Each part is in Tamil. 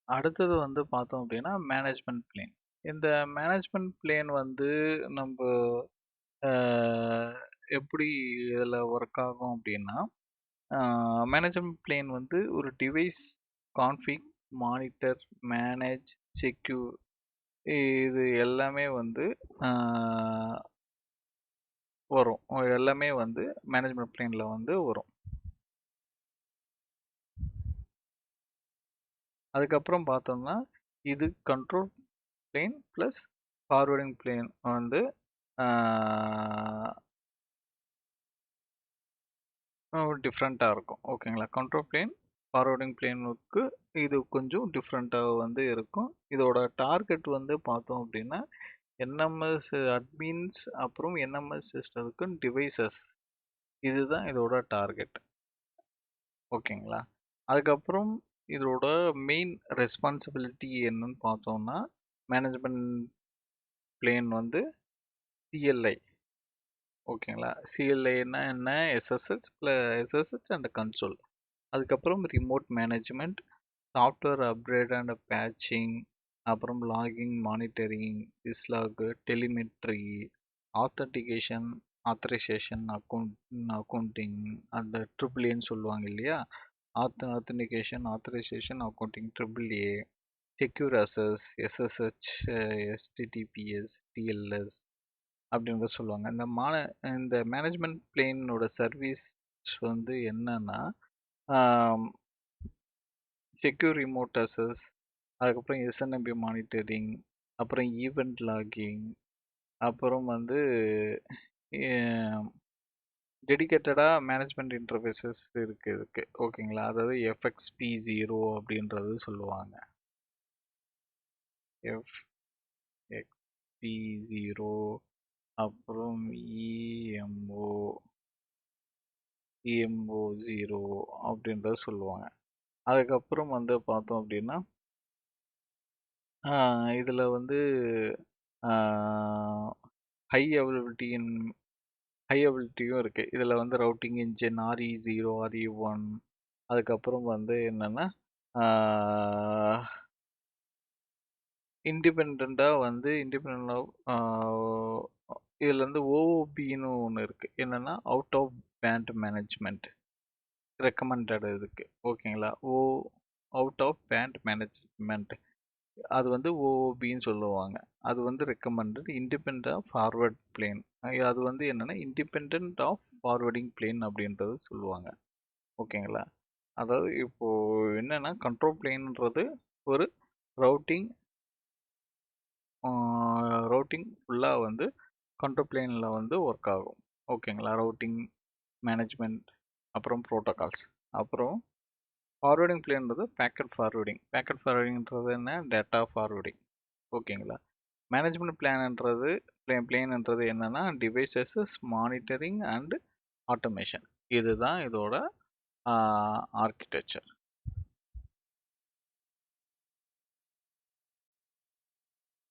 அடுத்தது வந்து பார்த்தோம் அப்படின்னா மேனேஜ்மெண்ட் பிளேன். இந்த மேனேஜ்மெண்ட் பிளேன் வந்து நம்ப அ எப்படி இதில ஒர்க் ஆகும் அப்படின்னா, மேனேஜ்மெண்ட் பிளேன் வந்து ஒரு device config, monitor, manage, secure இது எல்லாமே வந்து அ வரும். எல்லாமே வந்து மேனேஜ்மெண்ட் பிளேன்ல வந்து வரும். அதுக்கப்புறம் பார்த்தோம்னா, இது control plane plus forwarding plane வந்து ஆ டிஃப்ரெண்ட்டா இருக்கும். ஓகேங்களா? கண்ட்ரோல் பிளேன், ஃபார்வர்டிங் பிளேனுக்கு இது கொஞ்சம் டிஃப்ரெண்ட்டா வந்து இருக்கும். இதோட டார்கெட் வந்து பார்த்தோம் அப்படின்னா, என்எம்எஸ் அட்மின்ஸ் அப்புறம் என்எம்எஸ் சிஸ்டத்துக்கு டிவைசஸ் இதுதான் இதோட டார்கெட். ஓகேங்களா? அதுக்கப்புறம் இதோட மெயின் ரெஸ்பான்சிபிலிட்டி என்னன்னு பார்த்தோம்னா, மேனேஜ்மெண்ட் பிளேன் வந்து சிஎல்ஐ. ஓகேங்களா? சிஎல்ஐன்னா என்ன? SSH and console. அதுக்கப்புறம் remote management, software upgrade and patching, அப்புறம் logging, monitoring, syslog, telemetry, authentication, authorization, accounting அந்த ட்ரிபிள் ஏன்னு சொல்லுவாங்க இல்லையா? Authentication, authorization, accounting triple A, secure access, SSH, HTTPS, TLS அப்படின்றத சொல்லுவாங்க. இந்த மேனேஜ்மெண்ட் பிளேனோட சர்வீஸ் வந்து என்னன்னா, செக்யூர் ரிமோட் அசஸ், அதுக்கப்புறம் எஸ்என்எம்பி மானிட்டரிங், அப்புறம் ஈவெண்ட் லாகிங், அப்புறம் வந்து டெடிகேட்டடா மேனேஜ்மெண்ட் இன்டர்ஃபேஸஸ் இருக்கு இதுக்கு. ஓகேங்களா? அதாவது FXP0 அப்படின்றது சொல்லுவாங்க. FXP0 அப்புறம் EMO0 அப்படின்றத சொல்லுவாங்க. அதுக்கப்புறம் வந்து பார்த்தோம் அப்படின்னா, இதில வந்து ஹை அவைலபிலிட்டியின் ஹை அவைலபிலிட்டியும் இருக்கு. இதில வந்து ரவுட்டிங் இன்ஜின் RE0, RE1 அதுக்கப்புறம் வந்து என்னன்னா, ஆ இண்டிபெண்டன்ட்டா வந்து இண்டிபெண்டன்ட் ஆஃப் இதில வந்து OOPன்னு ஒண்ணு இருக்கு. என்னன்னா, out of band management recommended இதுக்கு. ஓகேங்களா? அவுட் ஆஃப் பேண்ட் மேனேஜ்மென்ட் அது வந்து OOPன்னு சொல்லுவாங்க. அது வந்து recommended independent of forward plane. அது வந்து என்னன்னா, இண்டிபெண்டன்ட் ஆஃப் ஃபார்வர்டிங் பிளேன் அப்படின்றது சொல்லுவாங்க. ஓகேங்களா? அதாவது இப்போ என்னன்னா, கண்ட்ரோல் பிளேன்ன்றது ஒரு ரவுட்டிங் ரவுட்டிங் ஃபுல்லா வந்து கண்ட்ரோல் பிளேன்ல வந்து ஒர்க் ஆகும். ஓகேங்களா? ரவுட்டிங், மேனேஜ்மெண்ட், அப்புறம் புரோட்டோகால்ஸ். அப்புறம் ஃபார்வர்டிங் பிளேன்றது பேக்கெட் ஃபார்வர்டிங். பேக்கெட் ஃபார்வர்டிங்ன்றது என்ன? Data forwarding. ஓகேங்களா? மேனேஜ்மெண்ட் பிளேன்ன்றது என்னன்னா, டிவைசஸ், மானிட்டரிங் அண்ட் ஆட்டோமேஷன். இதுதான் இதோட ஆர்க்கிடெக்சர்.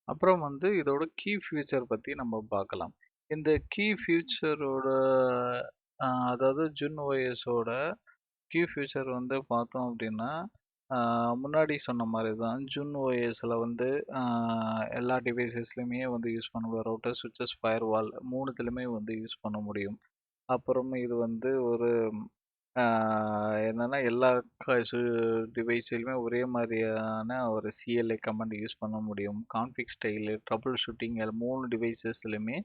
அப்புறம் வந்து இதோட கீ ஃபியூச்சர் பத்தி நம்ம பார்க்கலாம். இந்த கீ ஃபியூச்சரோட அதாவது ஜூன் ஓஎஸோட கீ ஃபியூச்சர் வந்து பார்த்தோம் அப்படின்னா, முன்னாடி சொன்ன மாரி தான். ஜூன் ஓஎஸ்ல வந்து எல்லா டிவைசஸ்லயுமே வந்து யூஸ் பண்ண முடியும். ரவுட்டர், ஸ்விட்சஸ், ஃபயர்வால் 3த்துலயுமே வந்து யூஸ் பண்ண முடியும். அப்புறம் இது வந்து ஒரு ஆ என்னன்னா எல்லா டிவைஸ்லயுமே ஒரே மாதிரியான ஒரு CLI கமாண்ட் யூஸ் பண்ண முடியும். கான்ஃபிக் ஸ்டைலு, ட்ரபிள் ஷூட்டிங் 3 டிவைசஸ்லயுமே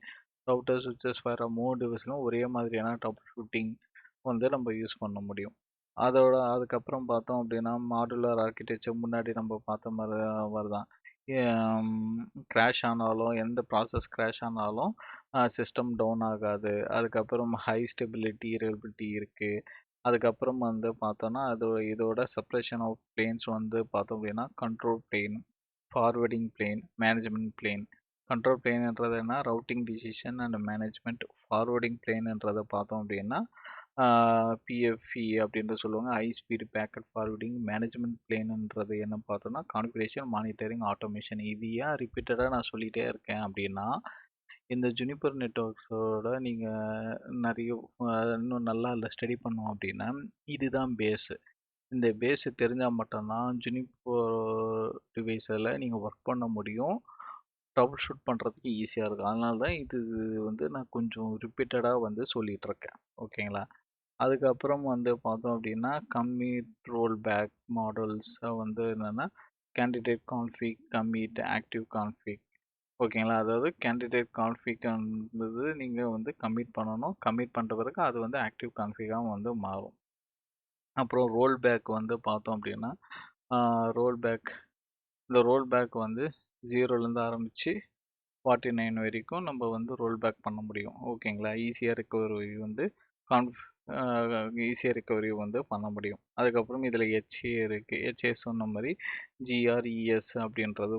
ரவுட்டர், ஸ்விட்சஸ், ஃபயர் 3 டிவைஸ்லும் ஒரே மாதிரியான ட்ரபிள் ஷூட்டிங் வந்து நம்ம யூஸ் பண்ண முடியும். அதுக்கப்புறம் பார்த்தோம் அப்படின்னா, மாடுலர் ஆர்க்கிடெக்சர் முன்னாடி நம்ம பார்த்த மாரி தான். கிராஷ் ஆனாலும், எந்த ப்ராசஸ் கிராஷ் ஆனாலும் சிஸ்டம் டவுன் ஆகாது. அதுக்கப்புறம் ஹை ஸ்டெபிலிட்டி, ரிலையபிலிட்டி இருக்கு. அதுக்கப்புறம் வந்து பார்த்தோம்னா, இதோட செப்பரேஷன் ஆஃப் பிளேன்ஸ் வந்து பார்த்தோம் அப்படின்னா, control plane, forwarding plane, management plane. Control பிளேன்ன்றது என்ன? Routing decision and management. Forwarding பிளேன்ன்றத பார்த்தோம் அப்படின்னா, PFE அப்படின்றது சொல்லுவாங்க. High speed packet forwarding. Management பிளேன்ன்றது என்ன பார்த்தோம்னா, கான்ஃபிகரேஷன், மானிட்டரிங், ஆட்டோமேஷன். இது ஏன் ரிப்பீட்டடா நான் சொல்லிட்டே இருக்கேன் அப்படின்னா, இந்த ஜுனிப்பர் நெட்வொர்க்ஸோட நீங்க நெறைய இன்னும் நல்லா அதில ஸ்டடி பண்ணோம் அப்படின்னா, இதுதான் பேஸு. இந்த பேஸு தெரிஞ்சா மட்டும் தான் டிவைஸில் நீங்கள் ஒர்க் பண்ண முடியும். ட்ரபிள் ஷூட் பண்ணுறதுக்கு ஈஸியாக இருக்கும். அதனால தான் இது வந்து நான் கொஞ்சம் ரிப்பீட்டடாக வந்து சொல்லிட்டு இருக்கேன். ஓகேங்களா? அதுக்கப்புறம் வந்து பார்த்தோம் அப்படின்னா கம்மிட் ரோல் பேக் மாடல்ஸ் வந்து என்னென்னா candidate config commit active config. ஓகேங்களா? அதாவது கேண்டிடேட் கான்ஃபிக்ன்றது நீங்கள் வந்து கமிட் பண்ணணும். கமிட் பண்ணுற பிறகு அது வந்து ஆக்டிவ் கான்ஃபிகாக வந்து மாறும். அப்புறம் ரோல் பேக் வந்து பார்த்தோம் அப்படின்னா ரோல் பேக் இந்த ரோல் பேக் வந்து 0லேருந்து ஆரம்பித்து 49 வரைக்கும் நம்ம வந்து ரோல் பேக் பண்ண முடியும். ஓகேங்களா? ஈஸியாக ரிகவரி வந்து பண்ண முடியும். அதுக்கப்புறம் இதில் ஹெச்ஏ இருக்குது. ஹெச்ஏ சொன்ன மாதிரி ஜிஆர்இஎஸ் அப்படின்றது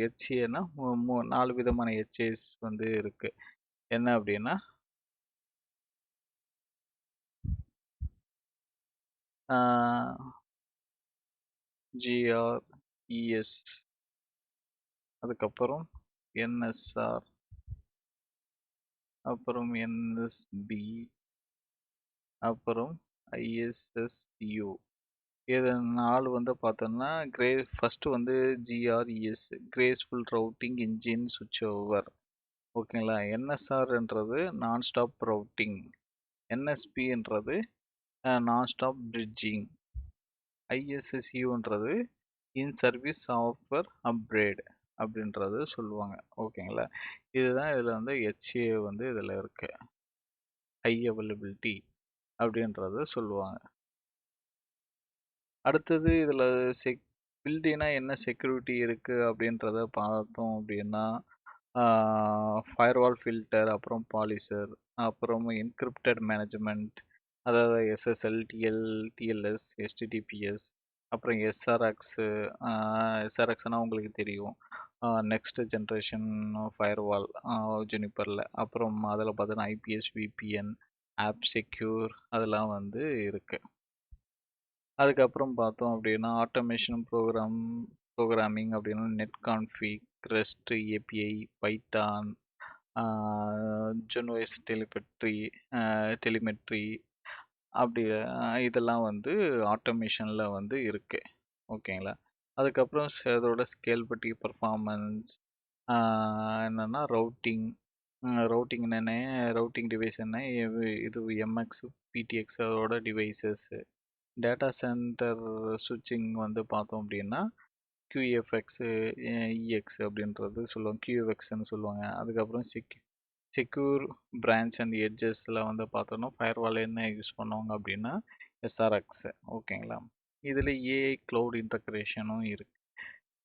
ஹெச்ஏனா 4 விதமான ஹெச்ஏஸ் வந்து இருக்குது. என்ன அப்படின்னா ஜிஆர்இஎஸ், அதுக்கப்புறம் என்எஸ்ஆர், அப்புறம் என்எஸ்பி, அப்புறம் ஐஎஸ்எஸ்யூ. இது 4 வந்து பார்த்தோம்னா ஃபர்ஸ்ட் வந்து ஜிஆர்இஎஸ் கிரேஸ்ஃபுல் ரவுட்டிங் இன்ஜின் சுவிட்ச் ஓவர். ஓகேங்களா? என்எஸ்ஆர்ன்றது நான் ஸ்டாப் ரவுட்டிங், என்எஸ்பின்றது நான் ஸ்டாப் பிரிட்ஜிங், ஐஎஸ்எஸ்யூன்றது இன் சர்வீஸ் சாஃப்ட்வேர் அப்கிரேட் அப்படின்றது சொல்லுவாங்க. ஓகேங்களா? இதுதான் இதில் வந்து ஹெச்ஏ வந்து இதில் இருக்கு. ஹை அவைலபிலிட்டி அப்படின்றது சொல்லுவாங்க. அடுத்தது இதில் பில்டினா என்ன செக்யூரிட்டி இருக்குது அப்படின்றத பார்த்தோம் அப்படின்னா ஃபயர்வால் ஃபில்டர், அப்புறம் பாலிசர், அப்புறம் என்கிரிப்டட் மேனேஜ்மெண்ட், அதாவது எஸ்எஸ்எல், டிஎல்எஸ், எஸ்டிடிபிஎஸ், அப்புறம் எஸ்ஆர்எக்ஸு. எஸ்ஆர்எக்ஸ்னால் உங்களுக்கு தெரியும், நெக்ஸ்ட் ஜென்ரேஷன் ஃபயர்வால் ஜுனிப்பரில். அப்புறம் அதில் பார்த்தோன்னா ஐபிஎஸ், விபிஎன், ஆப் செக்யூர் அதெல்லாம் வந்து இருக்குது. அதுக்கப்புறம் பார்த்தோம் அப்படின்னா ஆட்டோமேஷன் ப்ரோக்ராமிங் அப்படின்னா net config, REST API, Python, ஜென்வைஸ் டெலிமெட்ரி அப்படி இதெல்லாம் வந்து ஆட்டோமேஷனில் வந்து இருக்கு. ஓகேங்களா? அதுக்கப்புறம் அதோட ஸ்கேலபிலிட்டி, பர்ஃபார்மன்ஸ், என்னென்னா ரவுட்டிங் என்ன, ரவுட்டிங் டிவைஸ் என்ன, இது எம்எக்ஸ், பிடிஎக்ஸ் அதோட டிவைசஸ். டேட்டா சென்டர் சுவிட்சிங் வந்து பார்த்தோம் அப்படின்னா கியூஎஃப்எக்ஸு, இஎக்ஸ் அப்படின்றது சொல்லுவாங்க, கியூஎஃப்எக்ஸ்ன்னு சொல்லுவாங்க. அதுக்கப்புறம் செக்யூர் பிரான்ச் அண்ட் எட்ஜஸில் வந்து பார்த்தோன்னா ஃபயர்வால் என்ன யூஸ் பண்ணுவாங்க அப்படின்னா எஸ்ஆர்எக்ஸ். ஓகேங்களா? இதில் ஏஐ க்ளவுட் இன்டகிரேஷனும் இருக்குது.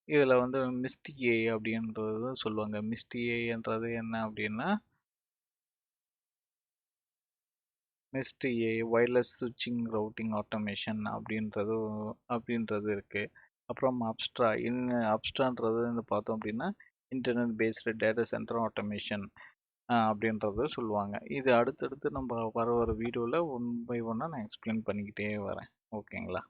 இதில் வந்து மிஸ்ட் ஏஐ அப்படின்றது சொல்லுவாங்க. மிஸ்ட் ஏஐன்றது என்ன அப்படின்னா மிஸ்ட் ஏஐ வயர்லெஸ் ஸ்விட்சிங் ரவுட்டிங் ஆட்டோமேஷன் அப்படின்றது இருக்குது. அப்புறம் அப்ஸ்ட்ரான்றது வந்து பார்த்தோம் அப்படின்னா internet based data centre automation அப்படின்றத சொல்லுவாங்க. இது அடுத்தடுத்து நம்ம வர வீடியோவில் ஒன் பை ஒன்னாக நான் எக்ஸ்பிளைன் பண்ணிக்கிட்டே வரேன். ஓகேங்களா?